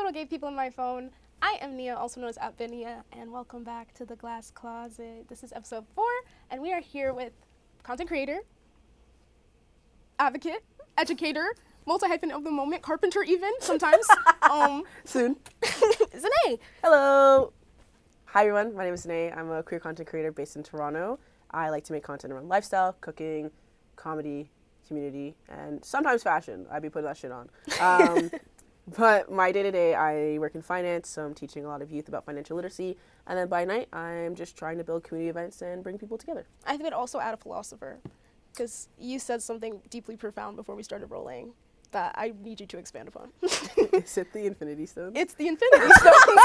little gay people in my phone. I am Nia, also known as @Nia, and welcome back to the Glass Closet. This is episode 4, and we are here with content creator, advocate, educator, multi-hyphen of the moment, carpenter even, sometimes. Soon. Zhané. Hello. Hi everyone, my name is Zhané. I'm a queer content creator based in Toronto. I like to make content around lifestyle, cooking, comedy, community, and sometimes fashion. I'd be putting that shit on. But my day-to-day, I work in finance, so I'm teaching a lot of youth about financial literacy. And then by night, I'm just trying to build community events and bring people together. I would also add a philosopher, because you said something deeply profound before we started rolling that I need you to expand upon. Is it the Infinity Stones? It's the Infinity Stones.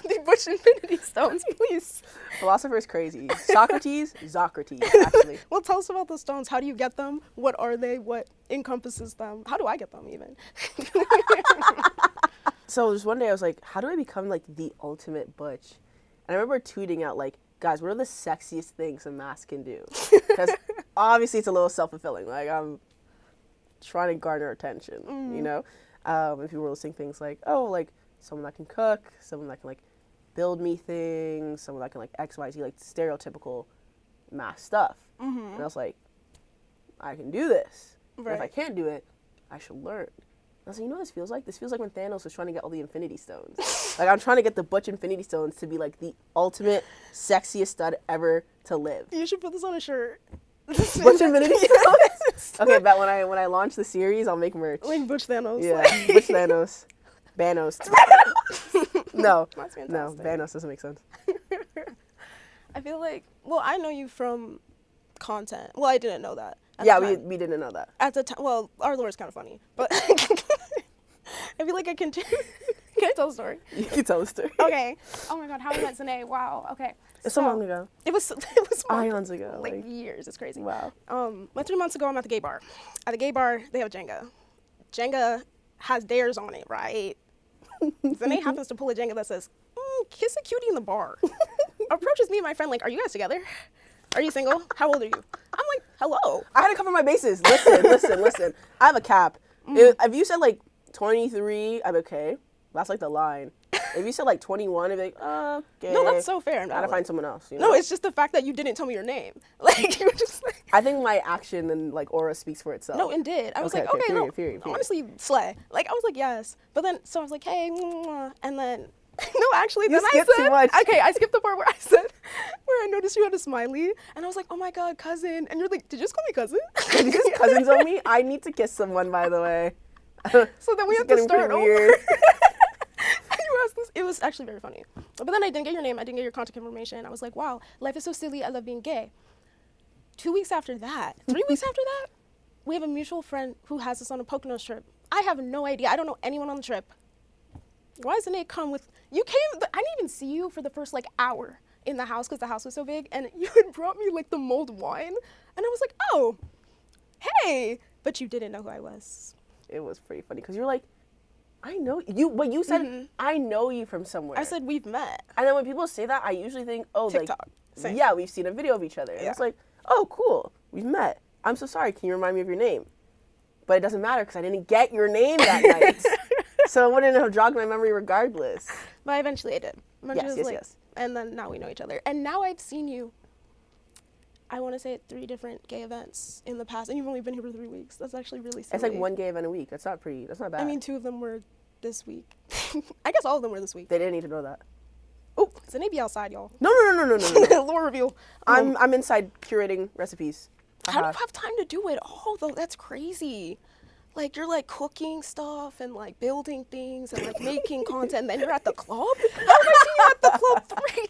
the Butch Infinity Stones, please. Philosopher is crazy. Socrates, actually. Well, tell us about the stones. How do you get them? What are they? What encompasses them? How do I get them, even? So just one day I was like, how do I become like the ultimate butch? And I remember tweeting out like, guys, what are the sexiest things a mask can do? Because obviously it's a little self-fulfilling. Like I'm trying to garner attention, you know? And people were saying things like, oh, like someone that can cook, someone that can like build me things, someone that can like X, Y, Z, like stereotypical mask stuff. And I was like, I can do this. Right. And if I can't do it, I should learn. I was like, you know what this feels like? This feels like when Thanos was trying to get all the Infinity Stones. Like, I'm trying to get the Butch Infinity Stones to be, like, the ultimate, sexiest stud ever to live. You should put this on a shirt. Butch Infinity Stones? Okay, but when I launch the series, I'll make merch. Like Butch Thanos. Yeah, Butch Thanos. Banos. No, Banos doesn't make sense. I feel like, well, I know you from content. Well, I didn't know that. Yeah, we didn't know that. At the time, well, our lore is kind of funny, but I feel like I can. Can I tell the story? You can tell the story. Okay. Oh my God, how we met Zhané. Wow. Okay. It's so long ago. It was Ions ago. Like years. It's crazy. Wow. Like 3 months ago, I'm at the gay bar. At the gay bar, they have Jenga. Jenga has dares on it, right? Zhané happens to pull a Jenga that says, "Kiss a cutie in the bar." Approaches me and my friend like, "Are you guys together? Are you single? How old are you?" I'm like, "Hello." I had to cover my bases. Listen. I have a cap. If you said like 23, I'm okay. That's like the line. If you said like 21, I'd be like, okay. No, that's so fair. I gotta find someone else. You know? No, it's just the fact that you didn't tell me your name. Like, you were just like... I think my action and like aura speaks for itself. No, it did. I was like, okay, period. Honestly, slay. Like, I was like, yes. But then, so I was like, hey, and then... No, actually, then I said... Too much. Okay, I skipped the part where I noticed you had a smiley, and I was like, oh my God, cousin. And you're like, did you just call me cousin? Did you just cousins on me? I need to kiss someone, by the way. So then we have to start over. It was actually very funny. But then I didn't get your name. I didn't get your contact information. I was like, wow, life is so silly. I love being gay. 2 weeks after that, 3 weeks after that, we have a mutual friend who has us on a Poconos trip. I have no idea. I don't know anyone on the trip. Why doesn't it come with... You came... I didn't even see you for the first, like, hour in the house because the house was so big. And you had brought me, like, the mulled wine. And I was like, oh, hey. But you didn't know who I was. It was pretty funny because you were like, I know you. But you said, I know you from somewhere. I said, we've met. And then when people say that, I usually think, oh, TikTok. like, Same. yeah, we've seen a video of each other. And it's like, oh, cool, we've met. I'm so sorry, can you remind me of your name? But it doesn't matter because I didn't get your name that night. So it wouldn't have jogged my memory regardless. But eventually I did. Yes. And then now we know each other. And now I've seen you, I want to say, at 3 different gay events in the past. And you've only been here for 3 weeks. That's actually really silly. It's like 1 gay event a week. That's not bad. I mean, 2 of them were this week. I guess all of them were this week. They didn't need to know that. Oh, Zhané be outside, y'all. No. Lore reveal. I'm inside curating recipes. How do you have time to do it all, though? That's crazy. Like, you're, like, cooking stuff and, like, building things and, like, making content, and then you're at the club? How have I seen you at the club 3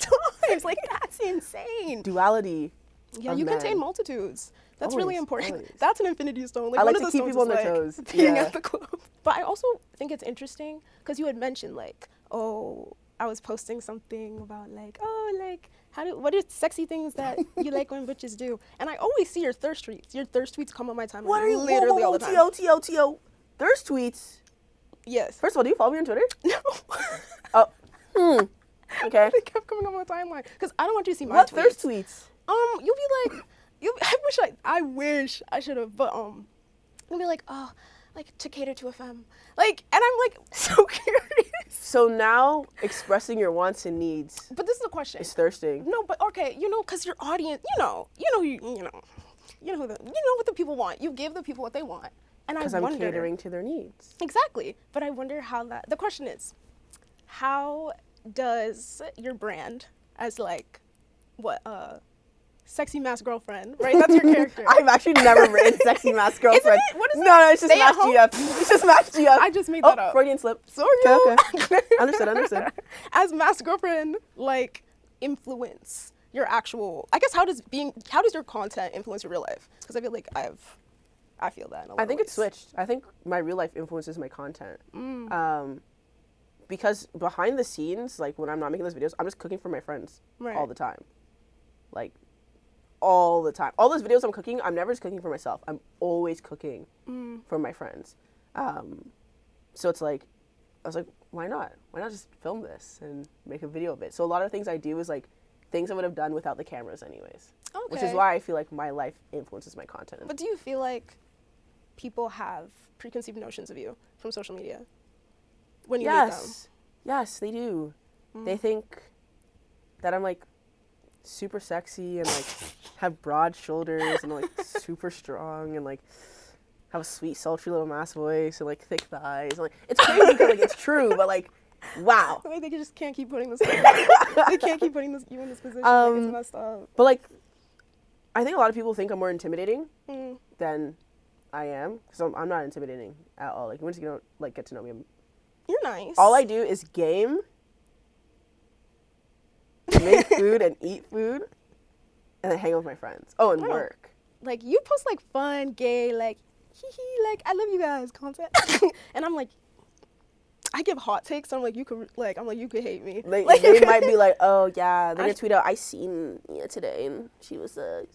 times? Like, that's insane. Duality. Yeah, you contain multitudes. That's really important. Always. That's an infinity stone. Like, I like one to of the keep people on their toes. Being at the club. But I also think it's interesting, because you had mentioned, like, oh, I was posting something about, like, oh, like, what are sexy things that you like when bitches do? And I always see your thirst tweets. Your thirst tweets come on my timeline. What are you literally all the time? T.O. Thirst tweets? Yes. First of all, do you follow me on Twitter? No. Oh. Okay. They kept coming on my timeline because I don't want you to see my what tweets. Thirst tweets? You'll be like, I wish I should have, but you'll be like, oh, like to cater to a femme, like, and I'm like so curious. So now expressing your wants and needs But this is the question. is thirsting. No, but okay, because your audience, you know what the people want. You give the people what they want, and I Because wonder. I'm catering to their needs. Exactly, but I wonder how that. The question is, how does your brand as like, what sexy mask girlfriend, right? That's your character. I've actually never written sexy mask girlfriend. Isn't it? What is no, it? no, it's just Stay at mask home? GF. It's just mask GF. I just made that up. Freudian slip. Sorry. Okay. Understood. As mask girlfriend, like, influence your actual. I guess how does your content influence your real life? Because I feel like I feel that in a lot I think of it's ways. switched. I think my real life influences my content. Because behind the scenes, like when I'm not making those videos, I'm just cooking for my friends all the time. Like, all the time. All those videos I'm cooking, I'm never just cooking for myself. I'm always cooking for my friends. So it's like, I was like, why not? Why not just film this and make a video of it? So a lot of things I do is like things I would have done without the cameras anyways. Okay. Which is why I feel like my life influences my content. But do you feel like people have preconceived notions of you from social media when you meet them? Yes, they do. They think that I'm like super sexy and like have broad shoulders and like super strong and like have a sweet, sultry little mass voice and like thick thighs. And, like, it's crazy because like it's true, but like, wow. Like they just can't keep putting this. They can't keep putting you in this position. Like, it's messed up. But like, I think a lot of people think I'm more intimidating than I am. So I'm not intimidating at all. Like, once you get to know me, You're nice. all I do is game, make food and eat food, and then hang out with my friends. Oh, and work. Like, you post like fun, gay, like like I love you guys content, and I'm like, I give hot takes. So I'm like, you could hate me. Like they might be like, oh yeah, they're gonna tweet out, I seen Nia today and she was a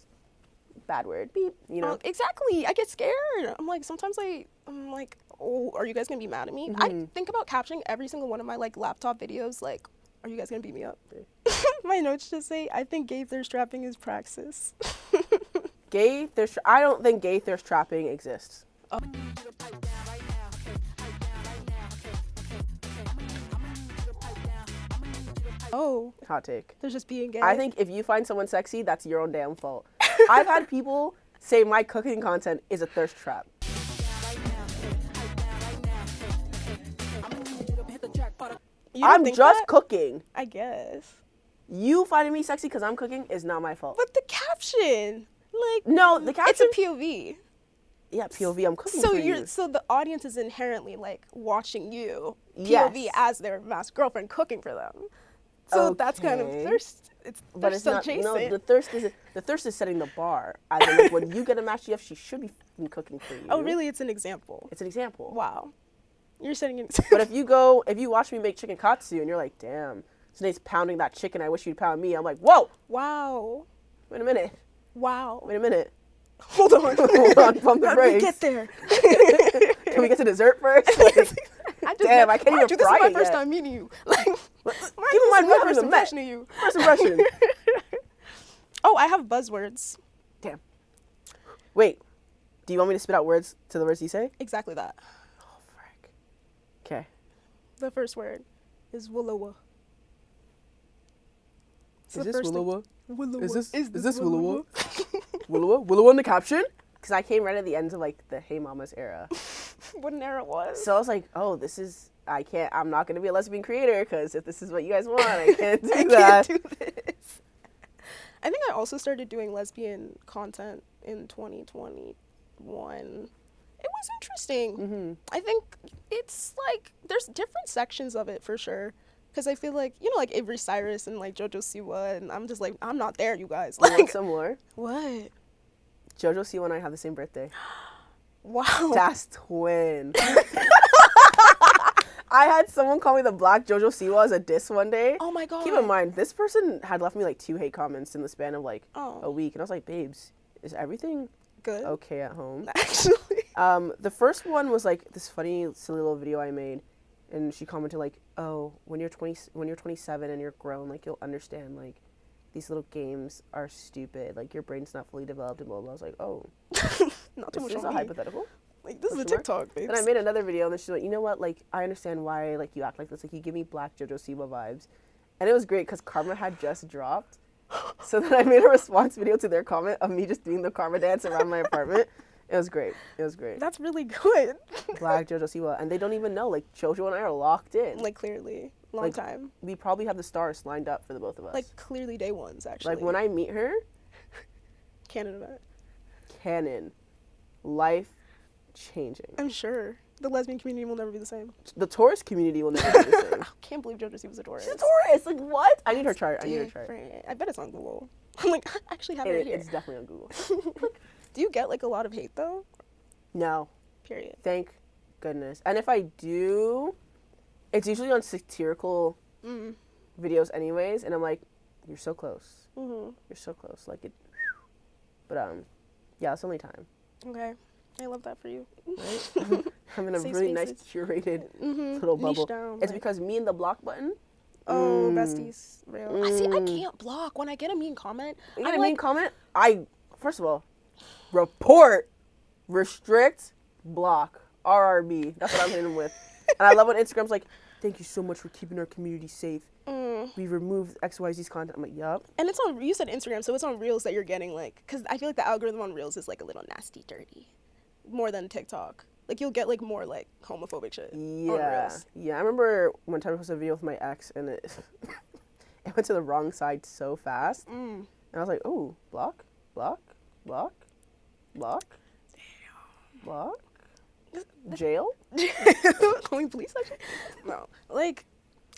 bad word, beep, exactly. I get scared. I'm like, sometimes I'm like, oh, are you guys gonna be mad at me? I think about captioning every single one of my like laptop videos. Like, are you guys gonna beat me up? My notes just say, I think gay thirst trapping is praxis. I don't think gay thirst trapping exists. Oh. Hot take. There's just being gay. I think if you find someone sexy, that's your own damn fault. I've had people say my cooking content is a thirst trap. I'm just cooking. I guess. You finding me sexy because I'm cooking is not my fault. But the caption, like, no, the caption. It's a POV. Yeah, POV. I'm cooking for you. So the audience is inherently like watching you POV as their masked girlfriend cooking for them. So that's kind of thirst. It's thirst adjacent. No, the thirst is setting the bar. As in, like, when you get a masked chef, she should be cooking for you. Oh, really? It's an example. It's an example. Wow. You're setting an example. But if you watch me make chicken katsu and you're like, damn, Zhané's pounding that chicken, I wish you'd pound me. I'm like, whoa. Wow. Wait a minute. Wow. Wait a minute. Hold on. Hold on, pump the brakes. Let me get there. Can we get to dessert first? Like, damn, I can't even fry it. This is my first time meeting you. Like, keep in mind, we haven't even met. Of you. First impression. Oh, I have buzzwords. Damn. Wait. Do you want me to spit out words to the words you say? Exactly that. Oh, frick. Okay. The first word is willowa. Is this willowa? Willowa. Is this willowa? Willowa in the caption? Because I came right at the end of like the Hey Mamas era. What an era it was. So I was like, oh, I'm not going to be a lesbian creator because if this is what you guys want, I can't do that. Can't do this. I think I also started doing lesbian content in 2021. It was interesting. Mm-hmm. I think it's like, there's different sections of it for sure. Because I feel like, like Avery Cyrus and like JoJo Siwa, and I'm just like, I'm not there, you guys. Like, you want some more? What? JoJo Siwa and I have the same birthday. Wow. That's twin. I had someone call me the Black JoJo Siwa as a diss one day. Oh my god. Keep in mind, this person had left me like 2 hate comments in the span of like a week. And I was like, babes, is everything good? Okay at home? Actually. The first one was like this funny, silly little video I made. And she commented like, oh, when you're 27 and you're grown, like you'll understand like these little games are stupid. Like your brain's not fully developed and blah blah. I was like, oh, not too much. This is a hypothetical. Like, this is a Question mark? TikTok, babes. And I made another video, and then she's like, you know what? Like, I understand why like you act like this. Like, you give me black JoJo Siwa vibes. And it was great because Karma had just dropped. So then I made a response video to their comment of me just doing the Karma dance around my apartment. It was great. It was great. That's really good. Black JoJo Siwa. And they don't even know. Like, JoJo and I are locked in. Like, clearly. Long Like, time. We probably have the stars lined up for the both of us. Like, clearly day ones, actually. Like, when I meet her, Canon event. canon. Life changing. I'm sure. The lesbian community will never be the same. The Taurus community will never be the same. I can't believe JoJo Siwa was a Taurus. She's a Taurus. Like, what? I need her chart. I need her chart. Different. I bet it's on Google. I'm like, I actually have it here. It's definitely on Google. Do you get, like, a lot of hate, though? No. Period. Thank goodness. And if I do, it's usually on satirical videos anyways, and I'm like, you're so close. Mm-hmm. You're so close. Like, it. But, yeah, it's only time. Okay. I love that for you. Right? I'm in a Safe really nice, spaces. curated Mm-hmm. little bubble. Down, It's like- because me and the block button. Oh, besties. Real. I see, I Mm. can't block. When I get a mean comment, You I'm get a like, mean comment? First of all, report, restrict, block, RRB. That's what I'm hitting them with. And I love when Instagram's like, thank you so much for keeping our community safe. We removed XYZ's content. I'm like, yup. and it's on, you said Instagram, so it's on Reels that you're getting, like, because I feel like the algorithm on Reels is, like, a little nasty, dirty. More than TikTok. Like, you'll get, like, more, like, homophobic shit on Yeah. Reels. Yeah, I remember one time I posted a video with my ex, and it it went to the wrong side so fast. And I was like, oh, block, block, block, block, block, jail? Calling police, actually? No. Like,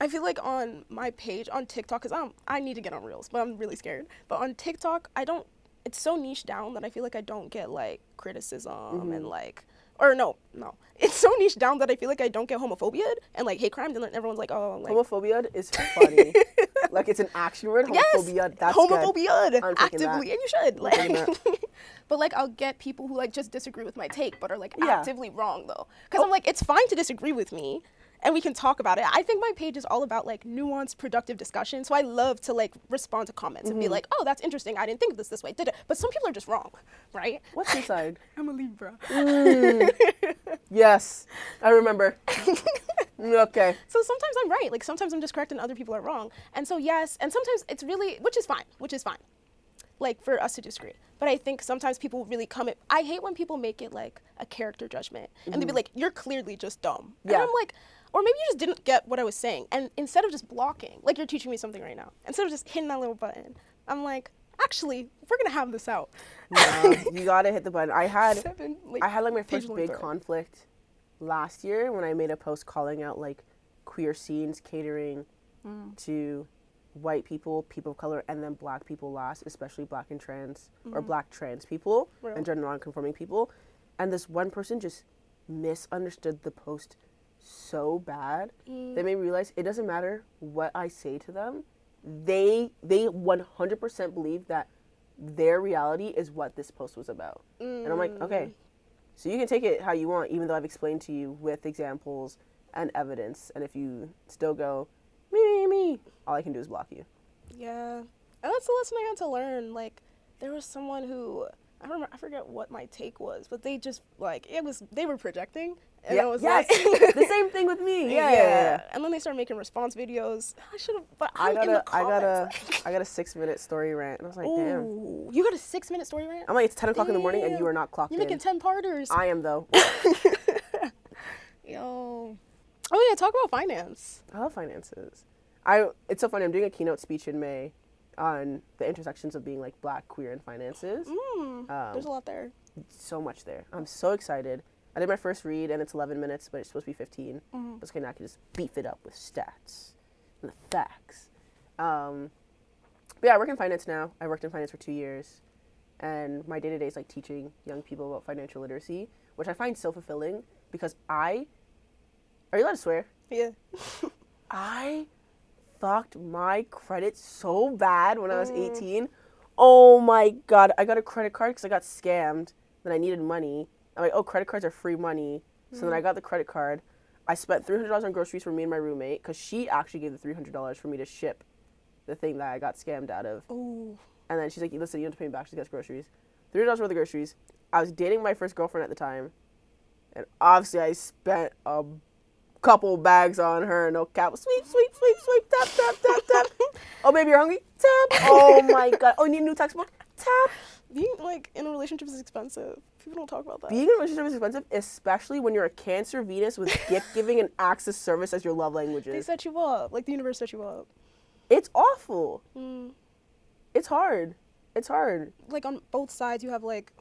I feel like on my page, on TikTok, because I need to get on Reels, but I'm really scared. But on TikTok, it's so niche down that I feel like I don't get, like, criticism and, like, or no. It's so niche down that I feel like I don't get homophobia and, like, hate crime, and then everyone's like, oh, like. Homophobia is funny. Like, it's an action word. Homophobia, Yes, that's good. homophobia, I'm taking actively, that. and you should. I'm taking Like, but, like, I'll get people who, like, just disagree with my take, but are, like, Yeah. actively wrong, though. Because I'm like, it's fine to disagree with me, and we can talk about it. I think my page is all about, like, nuanced, productive discussion, so I love to, like, respond to comments and be like, oh, that's interesting, I didn't think of this way, But some people are just wrong, right? What's inside? I'm a Libra. Yes, I remember. Okay. So sometimes I'm right, like, sometimes I'm just correct and other people are wrong. And so, yes, and sometimes it's really, which is fine. Like, for us to disagree. But I think sometimes people really I hate when people make it, like, a character judgment. And they'd be like, you're clearly just dumb. And Yeah. I'm like, or maybe you just didn't get what I was saying. And instead of just blocking, like you're teaching me something right now, instead of just hitting that little button, I'm like, actually, we're going to have this out. No, you gotta hit the button. I had like my page first long big thread. conflict last year when I made a post calling out like queer scenes catering to white people, people of color, and then black people last, especially black and trans or black trans people Real. and gender non-conforming people. And this one person just misunderstood the post so bad. They made me realize it doesn't matter what I say to them. They 100% believe that their reality is what this post was about. And I'm like, okay, so you can take it how you want, even though I've explained to you with examples and evidence. And if you still go, me, all I can do is block you. Yeah. And that's the lesson I had to learn. Like, there was someone who, I forget what my take was, but they just, like, they were projecting. And I was yes, like, the same thing with me. Yeah. And then they started making response videos. I should have, but I I'm in the got a comments. 6-minute story rant, and I was like, damn. Ooh, you got a 6-minute story rant? I'm like, it's 10 o'clock in the morning, and you Damn. are not clocked You're in. making 10-parters. I am though. Yo. Oh yeah, talk about finance. I love finances. It's so funny. I'm doing a keynote speech in May on the intersections of being like black, queer, and finances. There's a lot there. So much there. I'm so excited. I did my first read, and it's 11 minutes, but it's supposed to be 15. Just kidding. I can just beef it up with stats and the facts. But yeah, I work in finance now. I worked in finance for 2 years, and my day-to-day is like teaching young people about financial literacy, which I find so fulfilling because are you allowed to swear? Yeah. I fucked my credit so bad when I was 18. Oh my God. I got a credit card because I got scammed. Then I needed money. I'm like, oh, credit cards are free money. So then I got the credit card. I spent $300 on groceries for me and my roommate because she actually gave the $300 for me to ship the thing that I got scammed out of. Ooh. And then she's like, listen, you have to pay me back. She gets groceries. $300 worth of groceries. I was dating my first girlfriend at the time. And obviously I spent a couple bags on her, no cap. Sweep, sweep, sweep, sweep, tap, tap, tap, tap. Oh, baby, you're hungry? Tap. Oh my God. Oh, you need a new textbook? Tap. Being like in a relationship is expensive. People don't talk about that. Being in a relationship is expensive, especially when you're a Cancer Venus with gift giving and acts of service as your love They languages. set you up. Like the universe set you up. It's awful. Mm. It's hard. It's hard. Like on both sides, you have like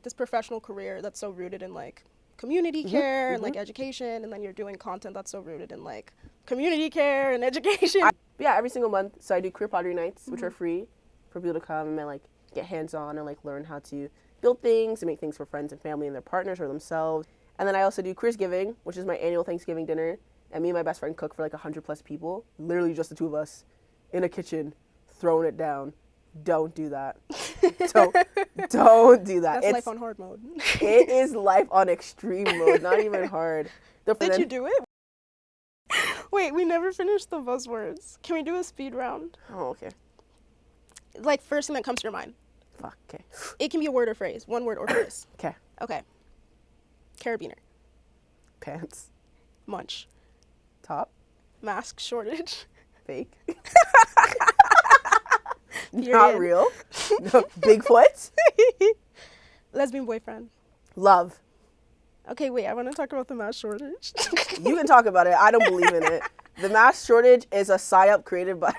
this professional career that's so rooted in like community care and like education, and then you're doing content that's so rooted in like community care and education. Yeah, every single month. So I do queer pottery nights, which are free for people to come and like get hands-on and like learn how to build things and make things for friends and family and their partners or themselves. And then I also do Queersgiving, which is my annual Thanksgiving dinner. And me and my best friend cook for like 100+ people, literally just the two of us in a kitchen, throwing it down. Don't do that. don't do that. That's life on hard mode. It is life on extreme mode, not even hard. Did you do it? Wait, we never finished the buzzwords. Can we do a speed round? Oh, okay. Like first thing that comes to your mind. Fuck, okay. It can be a word or phrase. One word or phrase. Okay. Okay. Carabiner. Pants. Munch. Top. Mask shortage. Fake. Period. Not real. No. Bigfoot. Lesbian boyfriend. Love. Okay, wait, I want to talk about the mask shortage. You can talk about it. I don't believe in it. The mask shortage is a psyop created by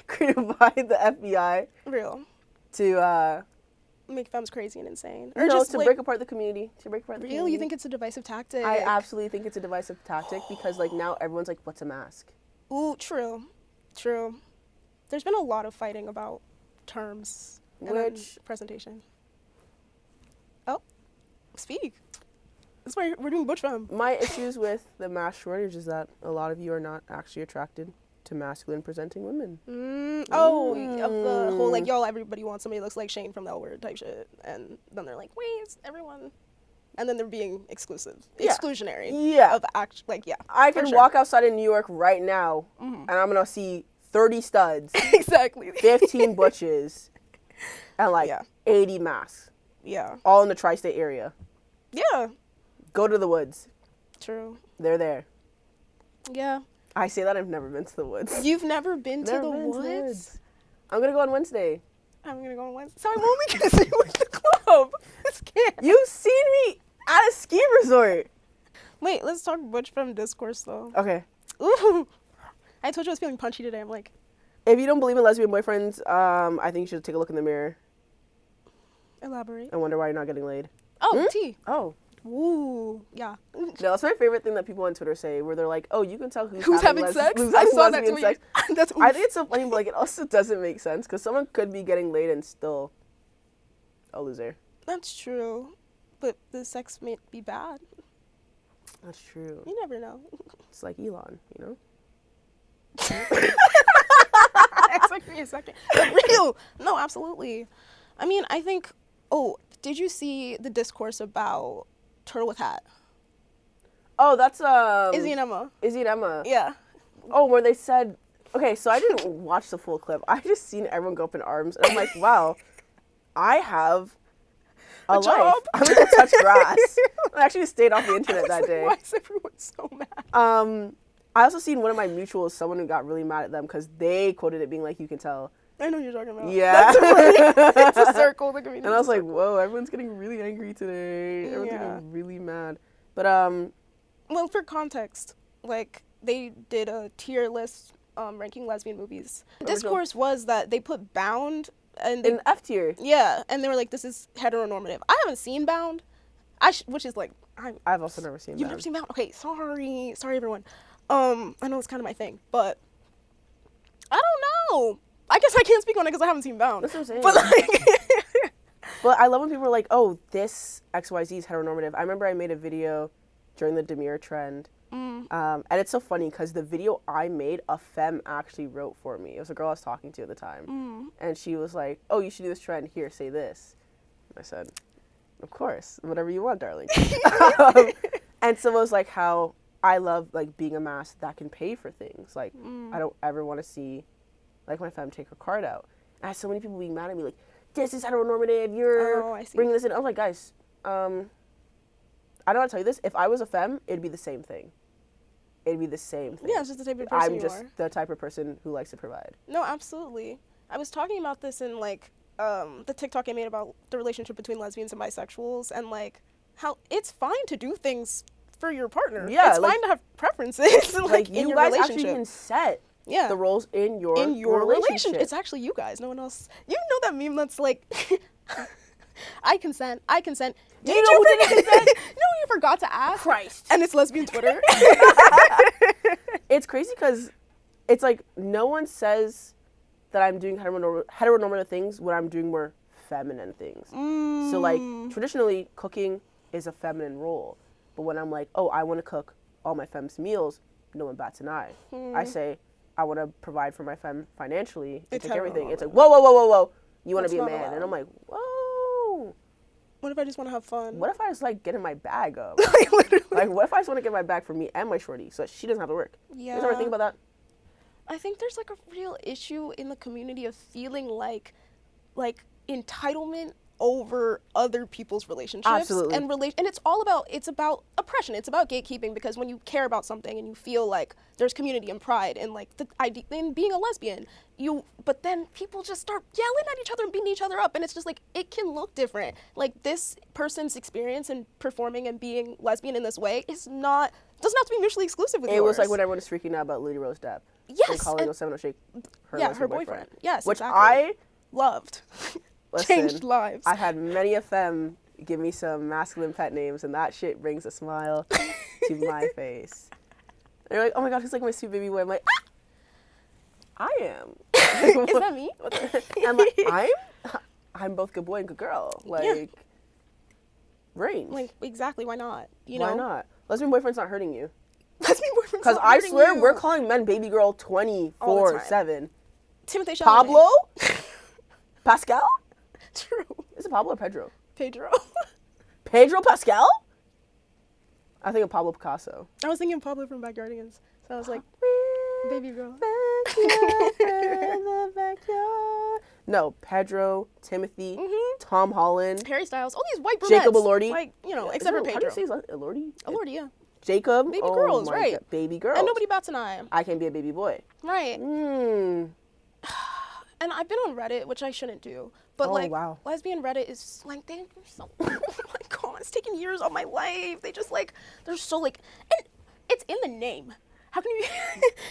the FBI Real. to Make femmes crazy and insane. or just to break apart the community. To break apart the community. Real? You think it's a divisive tactic? I absolutely think it's a divisive tactic because like now everyone's like, what's a mask? Ooh, true. True. There's been a lot of fighting about terms and then presentation. Oh, speak. That's why we're doing butch femme. My issues with the mask shortage is that a lot of you are not actually attracted to masculine presenting women. Of the whole like, yo, everybody wants somebody who looks like Shane from the L Word type shit, and then they're like, wait, it's everyone, and then they're being exclusionary. Yeah. Of like, yeah. I can walk outside in New York right now, and I'm gonna see 30 studs, Exactly. 15 butches, and like 80 masks. Yeah. All in the tri-state area. Yeah. Go to the woods. True. They're there. Yeah. I say that I've never been to the woods. You've never been to the woods? I'm gonna go on Wednesday. I'm gonna go on Wednesday. So I'm only gonna see you at the club. This can't. You've seen me at a ski resort. Wait, let's talk butch femme discourse though. Okay. Ooh. I told you I was feeling punchy today. I'm like, if you don't believe in lesbian boyfriends, I think you should take a look in the mirror. Elaborate. And wonder why you're not getting laid. Oh, tea. Oh. Ooh, yeah. No, that's my favorite thing that people on Twitter say, where they're like, "Oh, you can tell who's having sex." Who's I having saw that lesbian tweet. sex. That's I think it's so funny, but like it also doesn't make sense because someone could be getting laid and still a loser. That's true, but the sex may be bad. That's true. You never know. It's like Elon, you know. It took me a second. But real. No, absolutely. I mean, I think. Oh, did you see the discourse about Turtle with Hat? Oh, that's Izzy and Emma. Izzy and Emma. Yeah. Oh, where they said, okay, so I didn't watch the full clip. I just seen everyone go up in arms, and I'm like, wow, I have a life. job. I'm gonna touch grass. I actually stayed off the internet that day. Why is everyone so mad? I also seen one of my mutuals, someone who got really mad at them because they quoted it being like, you can tell. I know what you're talking about. Yeah. It's a circle. The community. And I was like, whoa, everyone's getting really angry today. Everyone's getting really mad. But well, for context, like they did a tier list ranking lesbian movies. The discourse was that they put Bound and in F tier. Yeah, and they were like, this is heteronormative. I haven't seen Bound, which is like I've also never seen. You've never seen Bound? Okay, sorry everyone. I know it's kind of my thing, but I don't know. I guess I can't speak on it because I haven't seen Bound. That's what I'm saying. But like, but I love when people are like, "Oh, this XYZ is heteronormative." I remember I made a video during the Demure trend, and it's so funny because the video I made, a femme actually wrote for me. It was a girl I was talking to at the time, and she was like, "Oh, you should do this trend. Here, say this." And I said, "Of course, whatever you want, darling." And so it was like how I love like being a mask that can pay for things. Like I don't ever want to see like my femme take her card out. And I had so many people being mad at me like, this is heteronormative, you're bringing this in. I was like, guys, I don't want to tell you this. If I was a femme, it'd be the same thing. It'd be the same thing. Yeah, it's just the type of person I'm you just are. the type of person who likes to provide. No, absolutely. I was talking about this in like the TikTok I made about the relationship between lesbians and bisexuals, and like how it's fine to do things for your partner. Yeah, it's like, fine to have preferences like in you your guys relationship. actually can set the roles in your relationship. It's actually you guys. No one else. You know that meme that's like, I consent. I consent. Do you know who didn't consent? No, you forgot to ask. Christ. And it's lesbian Twitter. It's crazy because it's like no one says that I'm doing heteronormative things when I'm doing more feminine things. So like traditionally cooking is a feminine role, but when I'm like, oh, I want to cook all my femmes meals, no one bats an eye. I say I want to provide for my femme financially and take everything. It's like whoa, you want to be a man, allowed. and I'm like, whoa. What if I just want to have fun? What if I just like getting my bag up? Like, literally. Like what if I just want to get my bag for me and my shorty so that she doesn't have to work? Yeah. You ever think about that? I think there's like a real issue in the community of feeling like entitlement over other people's relationships. Absolutely. And it's about oppression. It's about gatekeeping, because when you care about something and you feel like there's community and pride in like the idea in being a lesbian, but then people just start yelling at each other and beating each other up, and it's just like it can look different. Like this person's experience in performing and being lesbian in this way doesn't have to be mutually exclusive with yours. It was like when everyone was freaking out about Lily Rose Depp. Yes. And calling 07 Shake her boyfriend. Yes, which exactly. I loved. listen, Changed lives. I had many a femme give me some masculine pet names, and that shit brings a smile to my face. They're like, oh my gosh, he's like my sweet baby boy. I'm like, I am. Is that me? I'm like, I'm both good boy and good girl. Like, range. Like, exactly, why not? You know? Why not? Lesbian boyfriend's not hurting you. Lesbian boyfriend's Because not I hurting swear you. we're calling men baby girl 24/7. Timothy Chalamet. Pablo? Pascal? True. Is it Pablo or Pedro? Pedro. Pedro Pascal? I think of Pablo Picasso. I was thinking Pablo from Backyardigans. So I was like, baby girl. No, Pedro, Timothy, Tom Holland, Harry Styles. All these white brunettes. Jacob Elordi. Like, you know, except for Pedro. How do you say his last Elordi? Elordi, yeah. Jacob. Baby girls, my right. God. Baby girls. And nobody bats an eye. I can be a baby boy. Right. Mm. And I've been on Reddit, which I shouldn't do. But Wow. lesbian Reddit is like, they're so, oh my God, it's taken years of my life. They just like, they're so like, and it's in the name. How can you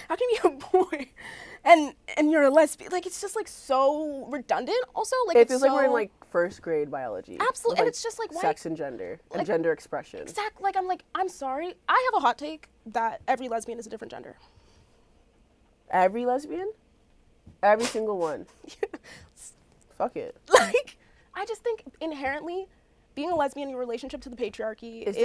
be a boy and you're a lesbian? Like, it's just like so redundant. Also, like, It feels like we're in like first grade biology. Absolutely. With, And it's just like, sex and gender and like, gender expression. Exactly. Like, I'm sorry. I have a hot take that every lesbian is a different gender. Every lesbian? Every single one. Fuck it. Like, I just think inherently being a lesbian in your relationship to the patriarchy is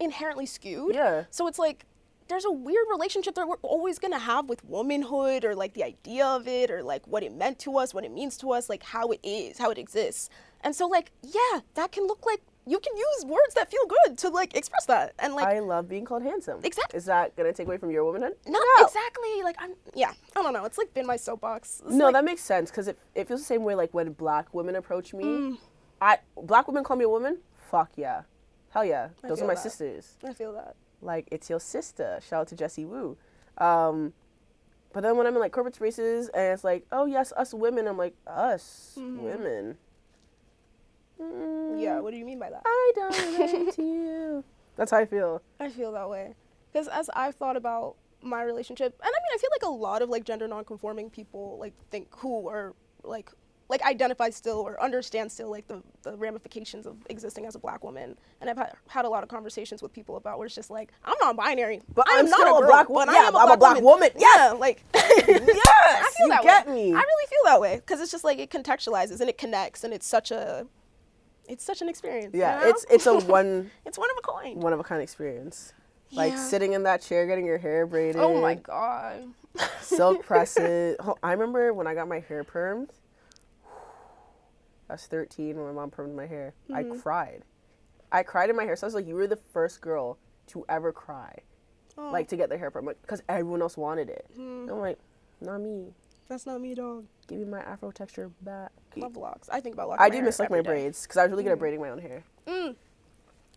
inherently skewed. Yeah. So it's like, there's a weird relationship that we're always gonna have with womanhood, or like the idea of it, or like what it meant to us, what it means to us, like how it is, how it exists. And so like, yeah, that can look like, you can use words that feel good to like express that. And like, I love being called handsome. Exactly. Is that gonna take away from your womanhood? no, exactly. Like, I don't know. It's like been my soapbox. It's No, like, that makes sense, because it feels the same way like when black women approach me. Black women call me a woman? Fuck yeah. Hell yeah. Those are my sisters. I feel that. Like, it's your sister. Shout out to Jessie Woo. But then when I'm in like corporate spaces and it's like, oh yes, us women, I'm like, us women. Yeah, what do you mean by that? I don't relate to you. That's how I feel. I feel that way. Because as I've thought about my relationship, and I mean, I feel like a lot of like gender non-conforming people like think who are like identify still or understand still like the ramifications of existing as a black woman. And I've had a lot of conversations with people about where it's just like, I'm non-binary, but I'm not still a black woman. Yeah, I'm a black woman. Yeah, like, yes, I feel you that get way. me. I really feel that way, because it's just like it contextualizes and it connects, and it's such an experience. Yeah, you know? it's a it's one of a kind. one of a kind experience. Like Yeah. sitting in that chair, getting your hair braided. Oh my God. Silk presses. I remember when I got my hair permed. I was 13 when my mom permed my hair. I cried. I cried in my hair. So I was like, you were the first girl to ever cry. Oh. Like, to get their hair permed. Because everyone else wanted it. And I'm like, not me. That's not me, dog. Give me my afro texture back. Love locks. I think about locks. I do miss like my braids. Because I was really good at braiding my own hair.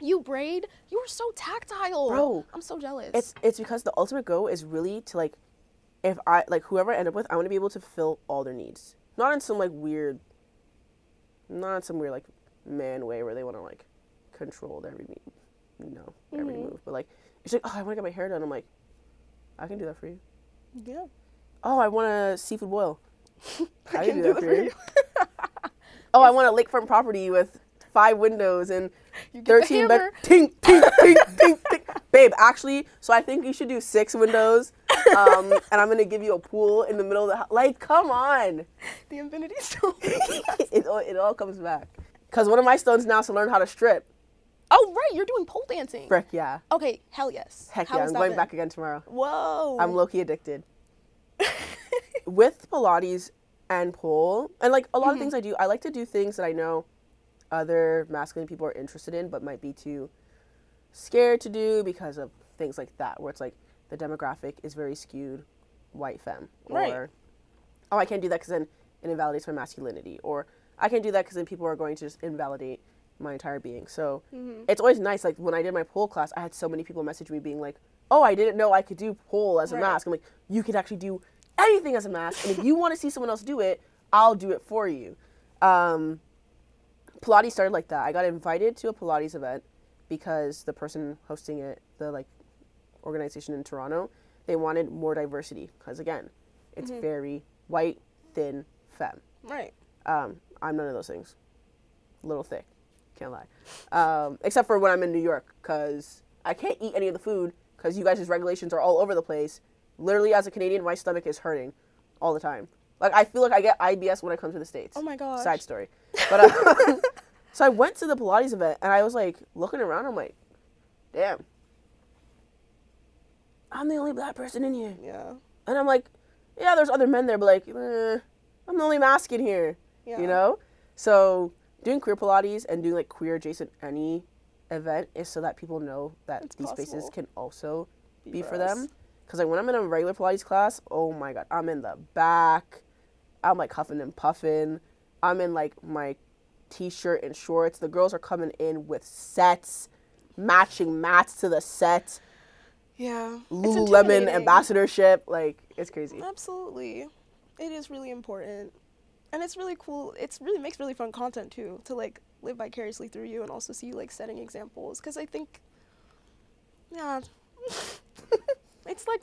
You braid. You are so tactile. Bro. I'm so jealous. It's because the ultimate goal is really to like, if I like whoever I end up with, I want to be able to fill all their needs. Not in some like weird like man way where they want to like control every every move. But like it's like, oh, I want to get my hair done. I'm like, I can do that for you. Yeah. Oh, I want a seafood boil. I can do that for you. Oh, I want a lakefront property with 5 windows and 13 bed. Tink, tink, tink, tink, tink. Babe, actually, so I think you should do 6 windows. And I'm gonna give you a pool in the middle of the house. Like, come on. The infinity stone. it all comes back. Cause one of my stones now is to learn how to strip. Oh right, you're doing pole dancing. Frick yeah. Okay, hell yes. Heck yeah, I'm going back again tomorrow. Whoa. I'm low-key addicted. With Pilates and pole, and like a lot of things I do, I like to do things that I know other masculine people are interested in, but might be too scared to do because of things like that, where it's like the demographic is very skewed white femme. Or, oh, I can't do that because then it invalidates my masculinity. Or I can't do that because then people are going to just invalidate my entire being. So it's always nice. Like when I did my pole class, I had so many people message me being like, oh, I didn't know I could do pole as a mask. I'm like, you could actually do anything as a mask. And if you want to see someone else do it, I'll do it for you. Pilates started like that. I got invited to a Pilates event because the person hosting it, the like organization in Toronto, they wanted more diversity because again, it's very white, thin, femme. Right. I'm none of those things. A little thick, can't lie. Except for when I'm in New York, because I can't eat any of the food because you guys' regulations are all over the place. Literally, as a Canadian, my stomach is hurting all the time. Like I feel like I get IBS when I come to the States. Oh my gosh. Side story. But so I went to the Pilates event and I was like looking around. I'm like, damn, I'm the only black person in here. Yeah. And I'm like, yeah, there's other men there, but like, I'm the only mask in here. Yeah. You know? So doing queer Pilates and doing like queer adjacent any event is so that people know that these spaces can also be for them. Because like when I'm in a regular Pilates class, oh my God, I'm in the back. I'm like huffing and puffing. I'm in like my t-shirt and shorts. The girls are coming in with sets, matching mats to the set. Yeah. Lululemon ambassadorship. Like, it's crazy. Absolutely. It is really important. And it's really cool. It's really makes really fun content too, to like live vicariously through you and also see you like setting examples. Because I think, yeah. It's like,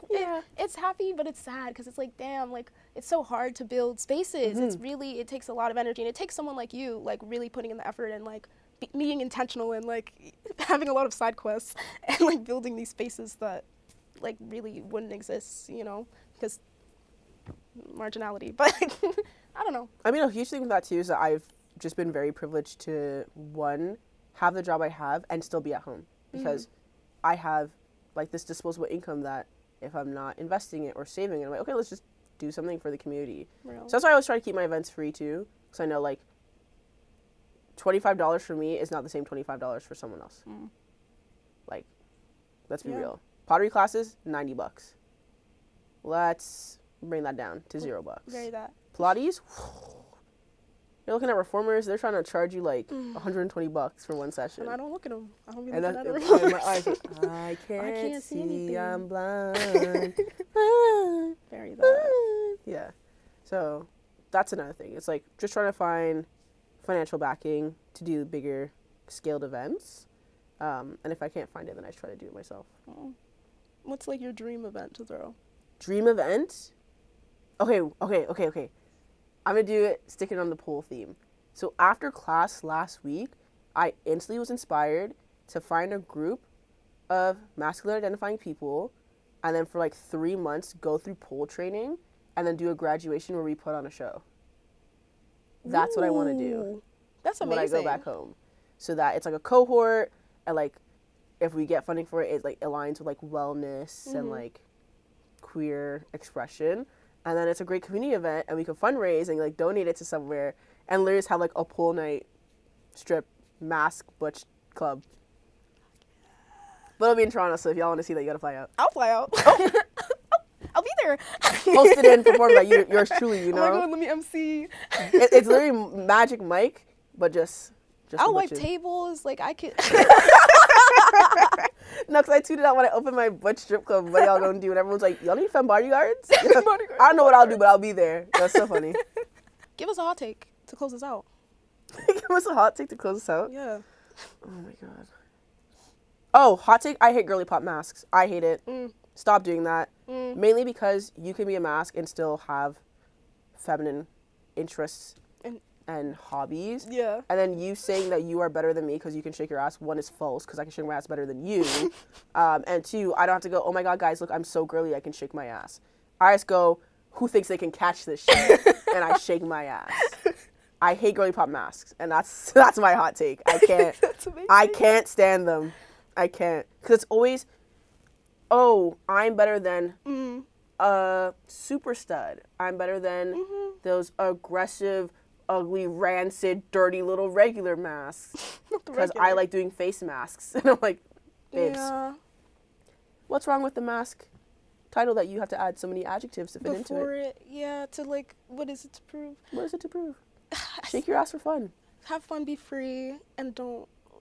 it's happy, but it's sad because it's like, damn, like, it's so hard to build spaces. It's really, it takes a lot of energy, and it takes someone like you, like, really putting in the effort and, like, being intentional and, like, having a lot of side quests and, like, building these spaces that, like, really wouldn't exist, you know, because marginality. But, I don't know. I mean, a huge thing with that, too, is that I've just been very privileged to, one, have the job I have and still be at home because I have like this disposable income that if I'm not investing it or saving it, I'm like, okay, let's just do something for the community. Real. So that's why I always try to keep my events free too, because I know like $25 for me is not the same $25 for someone else. Like, let's be real. Pottery classes, $90. Let's bring that down to $0. Very that. Pilates, you're looking at reformers, they're trying to charge you like $120 for one session. And I don't look at them. I don't be and looking at them. my eyes are, I can't see anything. I'm blind. Very that. Yeah. So that's another thing. It's like just trying to find financial backing to do bigger scaled events. And if I can't find it, then I try to do it myself. What's like your dream event to throw? Dream event? Okay. I'm going to do it sticking on the pole theme. So after class last week, I instantly was inspired to find a group of masculine identifying people and then for like 3 months go through pole training and then do a graduation where we put on a show. That's what I want to do. That's amazing. When I go back home. So that it's like a cohort and like if we get funding for it, it like aligns with like wellness and like queer expression. And then it's a great community event, and we can fundraise and like donate it to somewhere, and literally just have like a pool night, strip, mask, butch club. But it'll be in Toronto, so if y'all want to see that, you gotta fly out. I'll fly out. I'll be there. Post it in, perform that. Yours truly, you know. Oh my God, let me MC. It's literally Magic Mike, but just. I'll wipe tables, like I could. No, because I tweeted out when I opened my butch strip club, what y'all gonna do? And everyone's like, y'all need femme bodyguards? I don't know what I'll do, but I'll be there. That's so funny. Give us a hot take to close us out. Give us a hot take to close us out? Yeah. Oh my god. Oh, hot take, I hate girly pop masks. I hate it. Stop doing that. Mainly because you can be a mask and still have feminine interests and hobbies. Yeah. And then you saying that you are better than me because you can shake your ass, one, is false because I can shake my ass better than you. And two, I don't have to go, oh my god, guys, look, I'm so girly, I can shake my ass. I just go, who thinks they can catch this shit? And I shake my ass. I hate girly pop masks, and that's my hot take. I can't. I can't stand them. I can't, because it's always, oh, I'm better than a super stud. I'm better than those aggressive, ugly, rancid, dirty little regular masks. Because I like doing face masks, and I'm like, babes, what's wrong with the mask title that you have to add so many adjectives to fit into it? Yeah, to like, what is it to prove? What is it to prove? Shake your ass for fun. Have fun, be free, and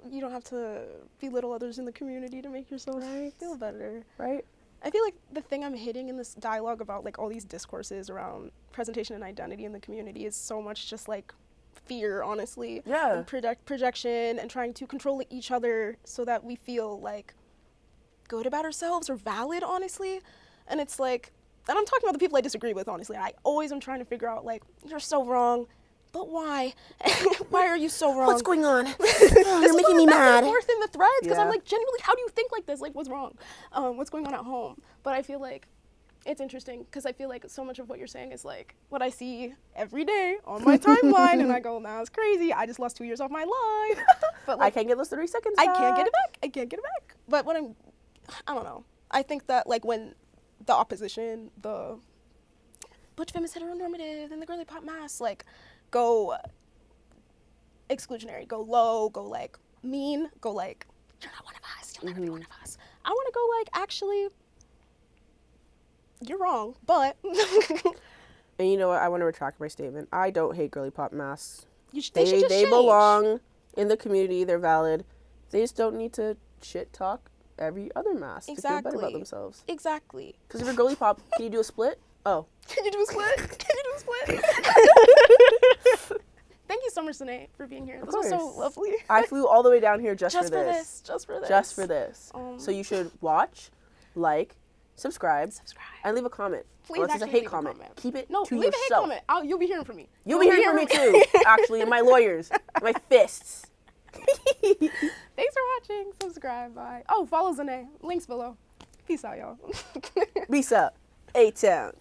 you don't have to belittle others in the community to make yourself feel better. Right? I feel like the thing I'm hitting in this dialogue about like all these discourses around presentation and identity in the community is so much just like fear, honestly. Yeah. And projection and trying to control each other so that we feel like good about ourselves or valid, honestly. And it's like, and I'm talking about the people I disagree with, honestly. I always am trying to figure out like, you're so wrong. But why? Why are you so wrong? What's going on? You're making me mad. Forth in the threads because I'm like, genuinely, how do you think like this? Like, what's wrong? What's going on at home? But I feel like it's interesting because I feel like so much of what you're saying is like what I see every day on my timeline, and I go, nah, it's crazy. I just lost 2 years off my life. But like, I can't get those 30 seconds back. I can't get it back. I can't get it back. But I don't know. I think that like when the opposition, the butch feminist heteronormative and the girly pop mask, like, go exclusionary, go low, go like mean, go like, you're not one of us, you'll never be one of us. I want to go like, actually, you're wrong, but. And you know what? I want to retract my statement. I don't hate girly pop masks. They should just they change. belong in the community. They're valid. They just don't need to shit talk every other mask to feel better about themselves. Exactly. Because if you're girly pop, can you do a split? Oh. Can you do a split? Can you do a split? Thank you so much, Zhané, for being here. This was so lovely. I flew all the way down here just for this. Just for this. Just for this. So you should watch, like, subscribe, and leave a comment. Please, unless it's a hate comment. Keep it to yourself. Leave a hate comment. You'll be hearing from me. You'll be hearing from me too, actually, and my lawyers, my fists. Thanks for watching. Subscribe. Bye. Oh, follow Zhané. Links below. Peace out, y'all. Peace out. A-Town.